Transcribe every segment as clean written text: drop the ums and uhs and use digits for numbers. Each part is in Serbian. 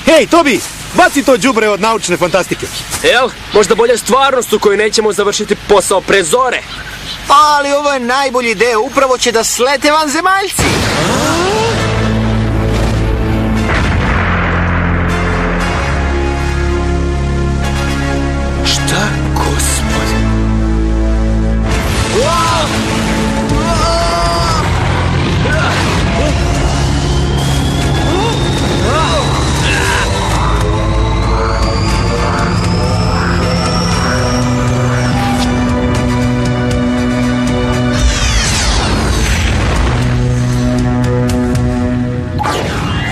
Hej, Tobi, baci to đubre od naučne fantastike. Jel, možda bolja stvarnost u kojoj nećemo završiti posao pre zore. Ali ovo je najbolji deo, upravo će da slete vanzemaljci. Šta, gospod?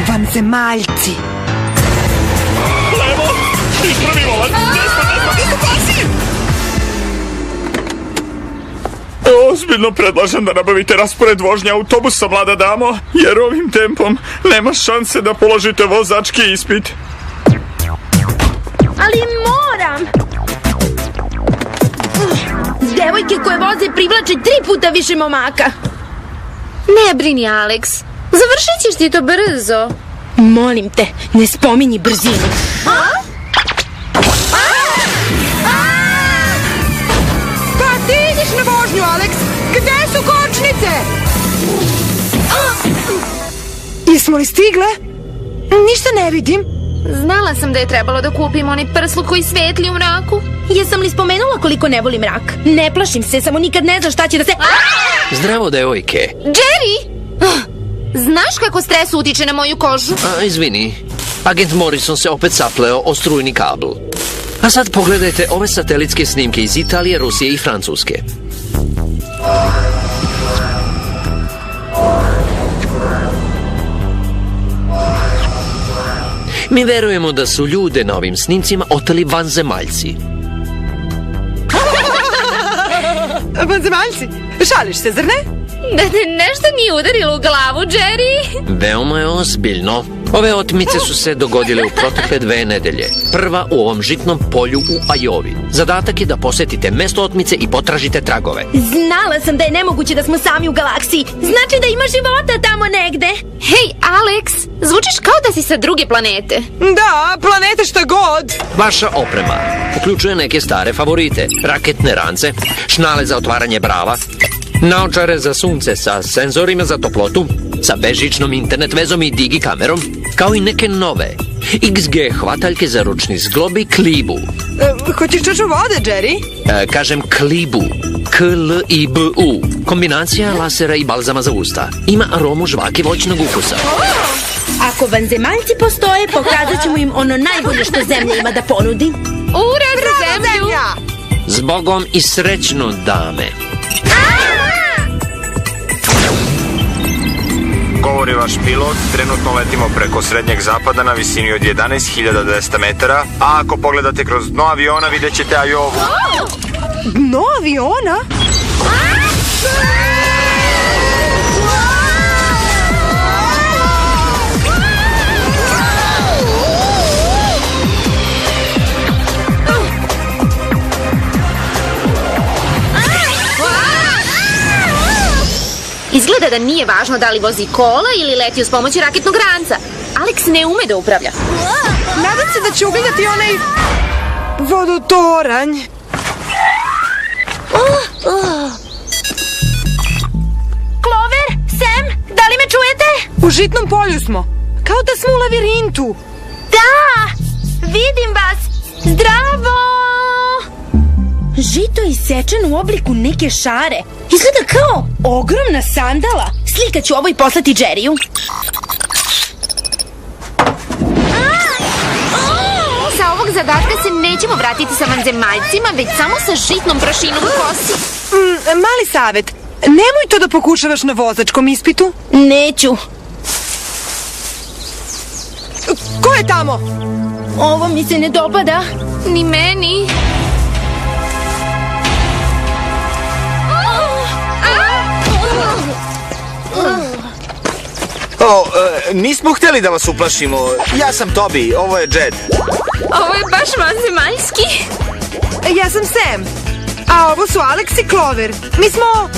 Vanzemaljci. Levo! Ispravi volan! Desno, pasi! Ozbiljno predlažem da nabavite raspored vožnje autobusa, mlada damo, jer ovim tempom nema šanse da položite vozački ispit. Ali moram! Devojke koje voze privlače 3 puta više momaka. Ne brini, Alex. Završit ćeš ti to brzo. Molim te, ne spominji brzinu. Pa ti ideš na vožnju, Alex. Gde su kočnice? Jesmo li stigle? Ništa ne vidim. Znala sam da je trebalo da kupim onaj prsluk koji svetli u mraku. Jesam li spomenula koliko ne volim mrak? Ne plašim se, samo nikad ne znam šta će da se... Zdravo, devojke. Jerry! Znaš kako stres utiče na moju kožu? Izvini, agent Morrison se opet sapleo o strujni kabel. A sad pogledajte ove satelitske snimke iz Italije, Rusije i Francuske. Mi verujemo da su ljude na ovim snimcima oteli vanzemaljci. Vanzemaljci? Šališ se, zar ne? Da te nešto nije udarilo u glavu, Jerry? Veoma je ozbiljno. Ove otmice su se dogodile u protekle 2 nedelje. Prva u ovom žitnom polju u Ajovi. Zadatak je da posetite mesto otmice i potražite tragove. Znala sam da je nemoguće da smo sami u galaksiji. Znači da ima života tamo negde. Hej, Alex, zvučiš kao da si sa druge planete. Da, planete šta god. Vaša oprema uključuje neke stare favorite. Raketne rance, šnale za otvaranje brava, naočare za sunce sa senzorima za toplotu, sa bežičnom internet vezom i digi kamerom, kao i neke nove XG hvataljke za ručni zglob i klibu. Hoćeš čašu vode, Jerry? Kažem klibu. K-L-I-B-U. Kombinacija lasera i balzama za usta. Ima aromu žvake voćnog ukusa. Ako vanzemaljci postoje, pokazat ćemo im ono najbolje što zemlja ima da ponudi. Ura za zemlju! Zbogom i srećno, dame. Govori vaš pilot, trenutno letimo preko srednjeg zapada na visini od 11.200 metara, a ako pogledate kroz dno aviona vidjet ćete Ajovu. Dno aviona? Izgleda da nije važno da li vozi kola ili leti uz pomoć raketnog ranca. Alex ne ume da upravlja. Nadam se da će ugledati onaj vodotoranj. Clover, Sam, da li me čujete? U žitnom polju smo. Kao da smo u lavirintu. Da, vidim vas. Zdravo! Žito je isečeno u obliku neke šare. Izgleda kao ogromna sandala. Slika ću ovo i poslati Jerryu. Sa ovog zadatka se nećemo vratiti sa vanzemaljcima, već samo sa žitnom prašinom u kosi. Mali savet. Nemoj to da pokušavaš na vozačkom ispitu. Neću. Ko je tamo? Ovo mi se ne dopada. Ni meni. Nismo hteli da vas uplašimo. Ja sam Tobi, ovo je Jed. Ovo je baš vanzemaljski. Ja sam Sam. A ovo su Alex i Clover. Mi smo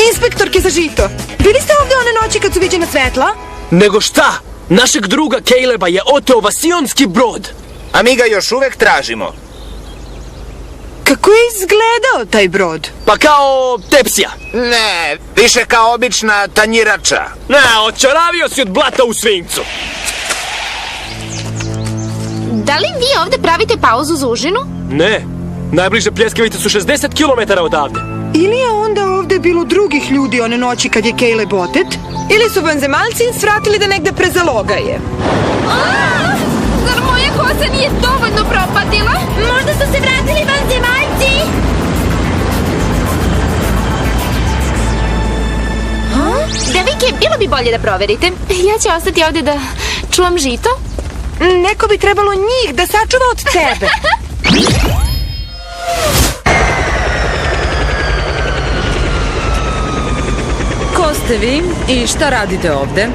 inspektorke za žito. Bili ste ovde one noći kad su viđena svetla? Nego šta? Našeg druga Caleba je oteo vasionski brod. A mi ga još uvek tražimo. Kako je izgledao taj brod? Pa kao tepsija. Ne, više kao obična tanjirača. Ne, očaravio si od blata u svincu. Da li vi ovde pravite pauzu za užinu? Ne, najbliže pljeskavice su 60 km odavde. Ili je onda ovde bilo drugih ljudi one noći kad je Caleb otet? Ili su vanzemaljci svratili da negde prezalogaje? Zar moja kosa nije dovoljno propatila? Možda su se vratili vanzemaljci? Devojke, bilo bi bolje da proverite. Ja ću ostati ovde da čuvam žito. Neko bi trebalo njih da sačuva od tebe. Ko ste vi i šta radite ovde?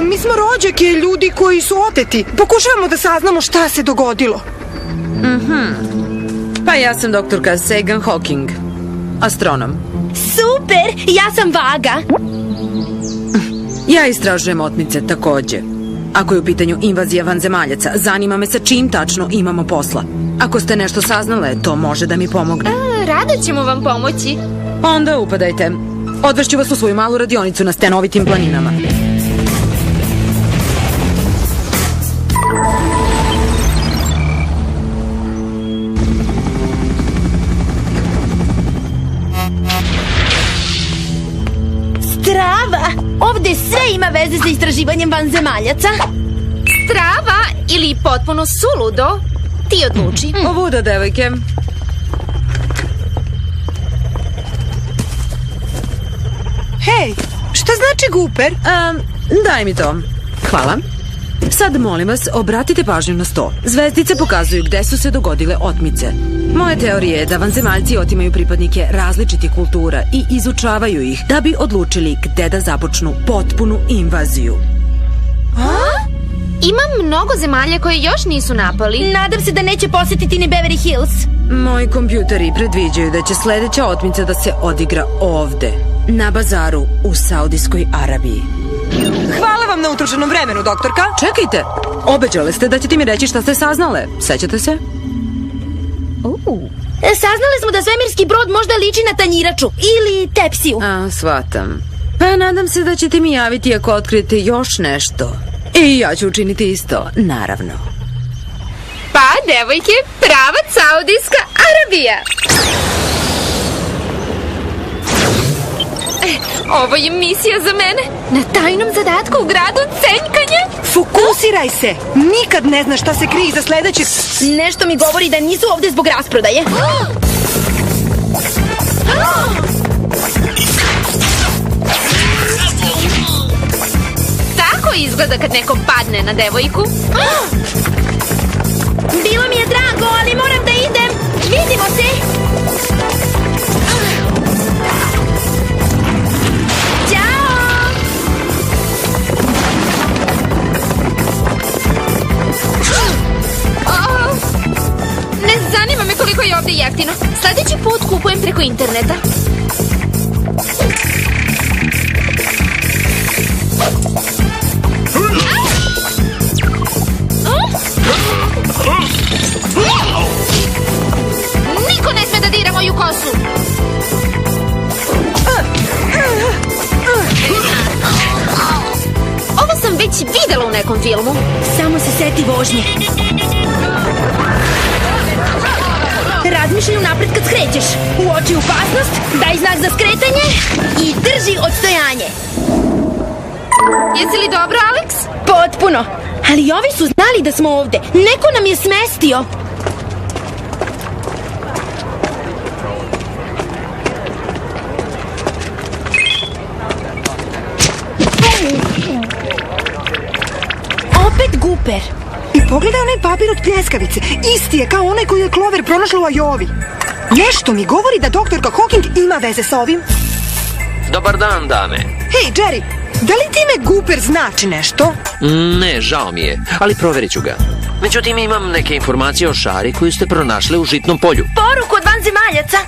Mi smo rođake ljudi koji su oteti. Pokušavamo da saznamo šta se dogodilo. Pa ja sam doktorka Sagan Hawking, astronom. Super, ja sam Vaga. Ja istražujem otmice takođe. Ako je u pitanju invazija vanzemaljaca, zanima me sa čim tačno imamo posla. Ako ste nešto saznale, to može da mi pomogne. Rado ćemo vam pomoći. Onda upadajte. Odvešću vas u svoju malu radionicu na stenovitim planinama. Strava! Ovde sve ima veze sa istraživanjem vanzemaljaca. Strava ili potpuno suludo? Ti odluči. Ovuda, devojke. Hej, šta znači Guper? Daj mi to. Hvala. Sad, molim vas, obratite pažnju na sto. Zvezdice pokazuju gde su se dogodile otmice. Moja teorija je da vanzemaljci otimaju pripadnike različitih kultura i izučavaju ih da bi odlučili gde da započnu potpunu invaziju. Ima mnogo zemalja koje još nisu napali. Nadam se da neće posjetiti ni Beverly Hills. Moji kompjuteri predviđaju da će sledeća otmica da se odigra ovde, na bazaru u Saudijskoj Arabiji. Hvala vam na utrošenom vremenu, doktorka. Čekajte, obećale ste da ćete mi reći šta ste saznale. Sećate se? Saznali smo da svemirski brod možda liči na tanjiraču ili tepsiju. Shvatam. Pa nadam se da ćete mi javiti ako otkrijete još nešto. I ja ću učiniti isto, naravno. Pa, devojke, pravac Saudijska Arabija. Ovo je misija za mene. Na tajnom zadatku u gradu Cenjkanje. Fokusiraj se. Nikad ne znaš šta se krije iza sledećeg. Nešto mi govori da nisu ovde zbog rasprodaje. Tako izgleda kad neko padne na devojku. Bilo mi je drago, ali moram da idem. Vidimo se. Ćao. Ne zanima me koliko je ovde jeftino. Sledeći put kupujem preko interneta. Niko ne sme da dira moju kosu. Ovo sam već videla u nekom filmu. Samo se seti vožnje. Razmišljaj unapred kad skrećeš. Uoči opasnost, daj znak za skretanje i drži odstojanje. Jesi li dobro, Alex? Potpuno. Ali ovi su znali da smo ovde. Neko nam je smestio. Opet Guper. I pogledaj onaj papir od pljeskavice. Isti je kao onaj koji je Clover pronašla u Ajovi. Nešto mi govori da doktorka Hawking ima veze sa ovim. Dobar dan, dame. Hej, Jerry, da li ti ime Guper znači nešto? Ne, žao mi je, ali proverit ću ga. Međutim, imam neke informacije o šari koju ste pronašli u žitnom polju. Poruku od vanzemaljaca?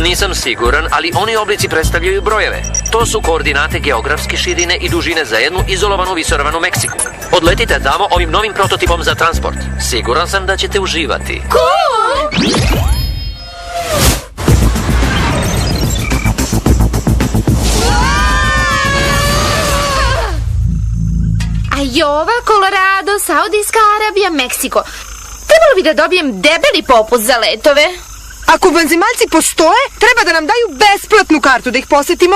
Nisam siguran, ali oni oblici predstavljaju brojeve. To su koordinate geografske širine i dužine za jednu izolovanu visoravanu Meksiku. Odletite tamo ovim novim prototipom za transport. Siguran sam da ćete uživati. Cool! Ajova, Colorado, Saudijska Arabija, Meksiko. Trebalo bi da dobijem debeli popust za letove. Ako vanzemaljci postoje, treba da nam daju besplatnu kartu da ih posetimo.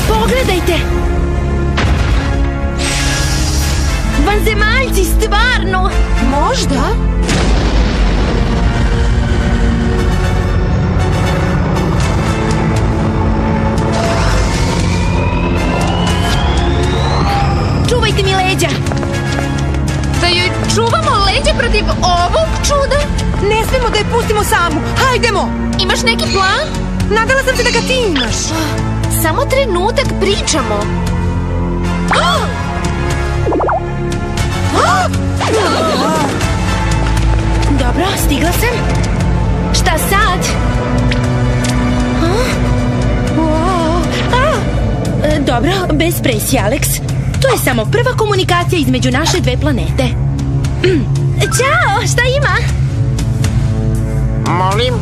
Pogledajte! Vanzemaljci, stvarno! Možda? Čuvajte mi leđa! Da joj čuvamo leđa protiv ovog čuda? Ne smemo da je pustimo samu. Hajdemo! Imaš neki plan? Nadala sam se da ga ti imaš. Samo trenutak pričamo. Dobro, stigla sam. Šta sad? Dobro, bez presije, Alex. To je samo prva komunikacija između naše dve planete. Ćao, šta ima? Molim?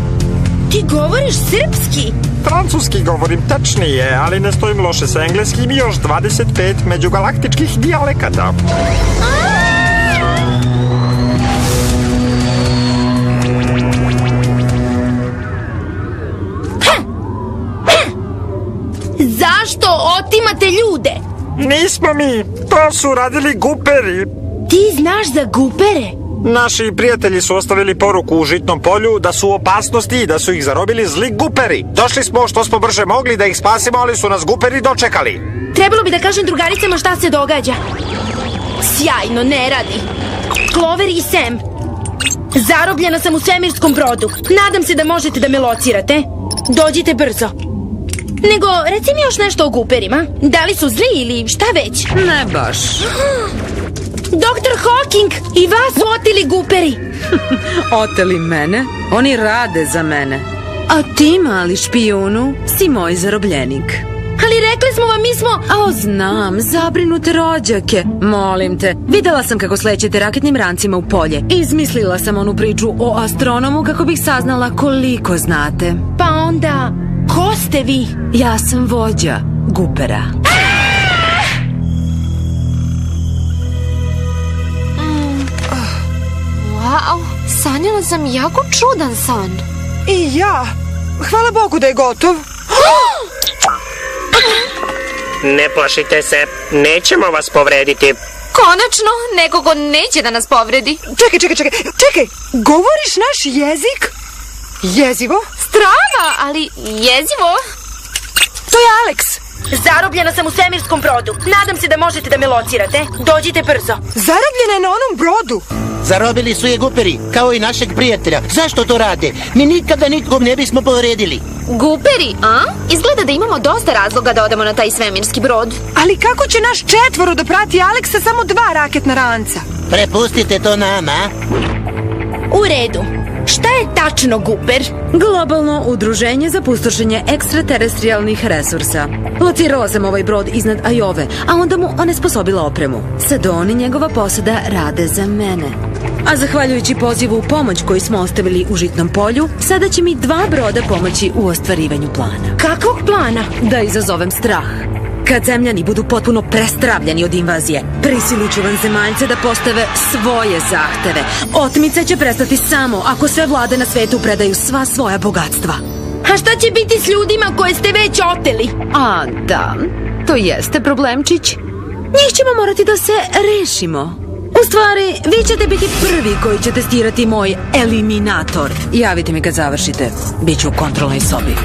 Ti govoriš srpski? Francuski govorim tačnije, ali ne stojim loše sa engleskim i još 25 međugalaktičkih dijalekata. Zašto otimate ljude? Nismo mi, to su radili guperi. Ti znaš za gupere? Naši prijatelji su ostavili poruku u žitnom polju da su u opasnosti i da su ih zarobili zli guperi. Došli smo što smo brže mogli da ih spasimo, ali su nas guperi dočekali. Trebalo bi da kažem drugaricama šta se događa. Sjajno, ne radi. Clover i Sam. Zarobljena sam u svemirskom brodu. Nadam se da možete da me locirate. Dođite brzo. Nego, reci mi još nešto o guperima. Da li su zli ili šta već? Ne baš. Doktor Hawking, i vas su oteli guperi. Oteli mene? Oni rade za mene. A ti, mali špijunu, si moj zarobljenik. Ali rekli smo vam, mi smo... O, znam, zabrinute rođake. Molim te, videla sam kako slećete raketnim rancima u polje. Izmislila sam onu priču o astronomu kako bih saznala koliko znate. Pa onda, ko ste vi? Ja sam vođa gupera. Wow, sanjala sam jako čudan san. I ja. Hvala Bogu da je gotov. Ne plašite se, nećemo vas povrediti. Konačno, nekogo neće da nas povredi. Čekaj, govoriš naš jezik? Jezivo? Strava, ali jezivo. To je Alex. Zarobljena sam u svemirskom brodu. Nadam se da možete da me locirate. Dođite brzo. Zarobljena je na onom brodu. Zarobili su je guperi, kao i našeg prijatelja. Zašto to rade? Mi nikada nikom ne bismo povredili. Guperi, a? Izgleda da imamo dosta razloga da odemo na taj svemirski brod. Ali kako će naš četvoro da prati Aleksa samo 2 raketna ranca? Prepustite to nama. U redu. Šta je tačno guper? Globalno udruženje za pustošenje ekstraterestrijalnih resursa. Locirala sam ovaj brod iznad Ajove, a onda mu onesposobila opremu. Sad on i njegova posada rade za mene. A zahvaljujući pozivu u pomoć koji smo ostavili u žitnom polju, sada će mi 2 broda pomoći u ostvarivanju plana. Kakvog plana? Da izazovem strah. Kad zemljani budu potpuno prestravljeni od invazije, prisilit ću vanzemaljce da postave svoje zahteve. Otmice će prestati samo ako sve vlade na svetu predaju sva svoja bogatstva. A šta će biti s ljudima koje ste već oteli? A, da, to jeste problemčić. Njih ćemo morati da se rešimo. U stvari, vi ćete biti prvi koji će testirati moj eliminator. Javite mi kad završite. Biću u kontrolnoj sobi.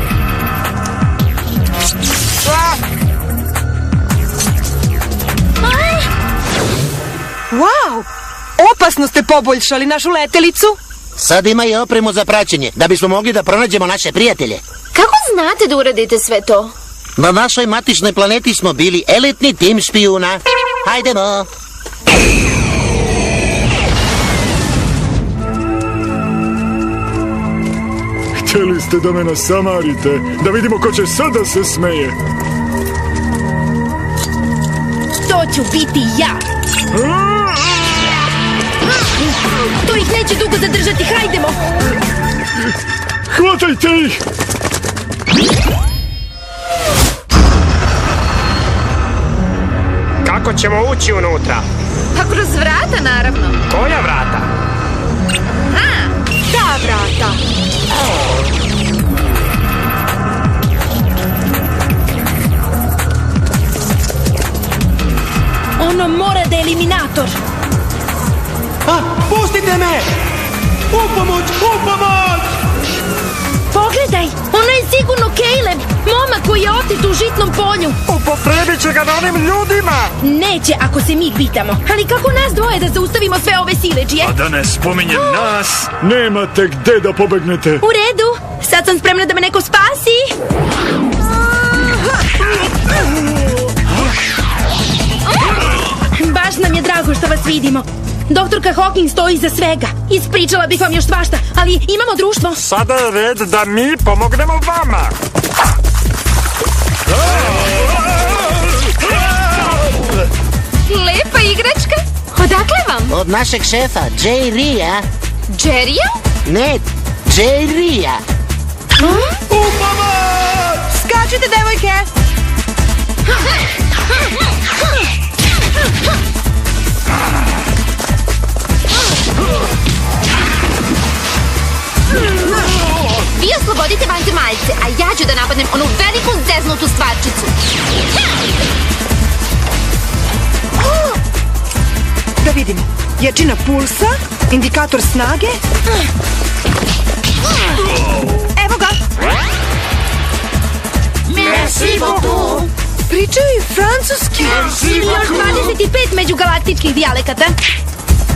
Wow! Opasno ste poboljšali našu letelicu. Sad ima i opremu za praćenje, da bismo mogli da pronađemo naše prijatelje. Kako znate da uradite sve to? Na našoj matičnoj planeti smo bili elitni tim špijuna. Hajdemo! Htjeli ste da me nasamarite, da vidimo ko će sad da se smeje. To ću biti ja. To ih neće dugo zadržati, hajdemo. Hvatajte ih! Kako ćemo ući unutra? Pa kroz vrata, naravno. Koja vrata? Ta vrata. Ono mora da je eliminator. Pustite me! U pomoć! Pogledaj, ono je sigurno Caleb, momak koji je otet u žitnom polju. Upotrebit će ga na onim ljudima! Neće ako se mi pitamo. Ali kako nas dvoje da zaustavimo sve ove siledžije? A da ne spominjem nas, nemate gde da pobegnete. U redu, sad sam spremna da me neko spasi. Baš nam je drago što vas vidimo. Doktorka Hawking stoji iza svega. Ispričala bih vam još svašta, ali imamo društvo. Sada je red da mi pomognemo vama. Lepa igračka. Odakle vam? Od našeg šefa, J. Ria. Jerrya? Ne, J. Ria. Skačite, devojke. Vi oslobodite vanzemaljce, a ja ću da napadnem onu veliku zeznutu stvarčicu. Da vidimo. Jačina pulsa, indikator snage. Evo ga. Merci beaucoup. Pričaju i francuski. Još 25 međugalaktičkih dijalekata.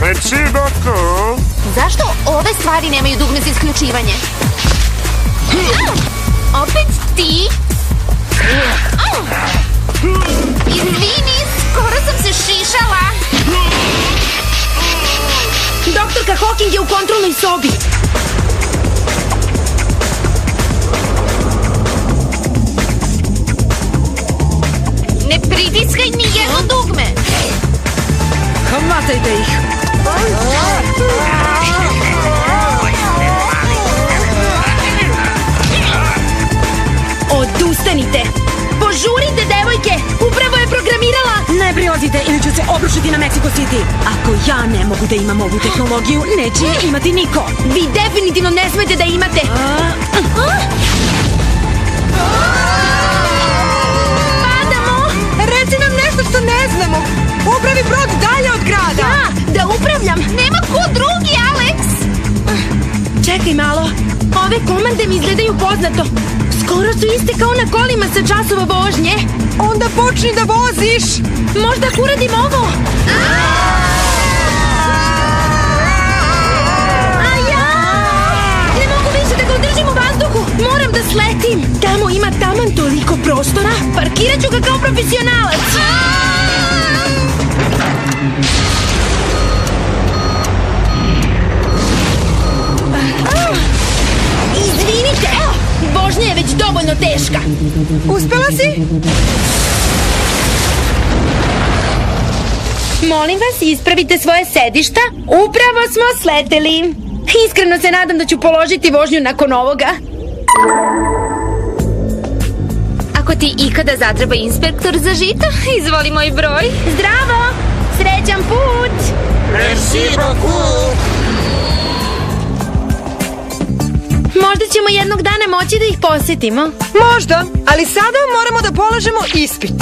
Merci beaucoup. Zašto ove stvari nemaju dugme za isključivanje? Opet ti? Izvini, skoro sam se šišala. Doktorka Hawking je u kontrolnoj sobi. Ne pritiskaj ni jedno dugme. Hvatajte ih. Odustanite! Požurite, devojke! Upravo je programirala! Ne prilazite ili ću se obrušiti na Mexico City. Ako ja ne mogu da imam ovu tehnologiju, neće je imati niko. Vi definitivno ne smete da imate! Padamo! Reci nam nešto što ne znamo. Upravi brod dalje od grada. Da upravljam! Nema ko drugi, Alex! Čekaj malo, ove komande mi izgledaju poznato. Skoro su iste kao na kolima sa časova vožnje. Onda počni da voziš. Možda ako uradim ovo. Ne mogu više da ga održim u vazduhu. Moram da sletim. Tamo ima taman toliko prostora. Parkirat ću ga kao profesionalac. Izvinite, vožnja je već dovoljno teška. Uspela si? Molim vas, ispravite svoje sedišta. Upravo smo sleteli. Iskreno se nadam da ću položiti vožnju nakon ovoga. Ako ti ikada zatreba inspektor za žito, izvoli moj broj. Zdravo! Srećan put! Merci beaucoup. Možda ćemo jednog dana moći da ih posetimo. Možda, ali sada moramo da polažemo ispit.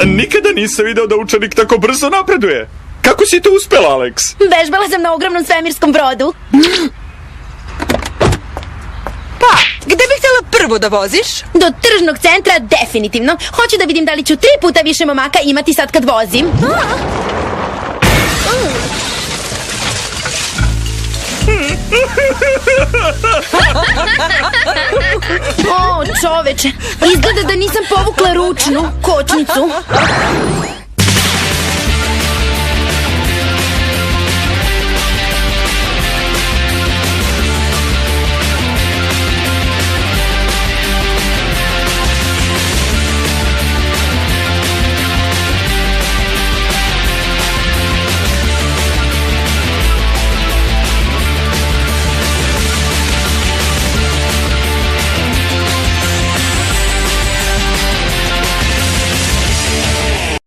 Nikada nisam video da učenik tako brzo napreduje. Kako si to uspela, Alex? Vežbala sam na ogromnom svemirskom brodu. Pa, gde bih htjela prvo da voziš? Do tržnog centra definitivno. Hoću da vidim da li ću 3 puta više momaka imati sad kad vozim. O, čoveče, izgleda da nisam povukla ručnu kočnicu.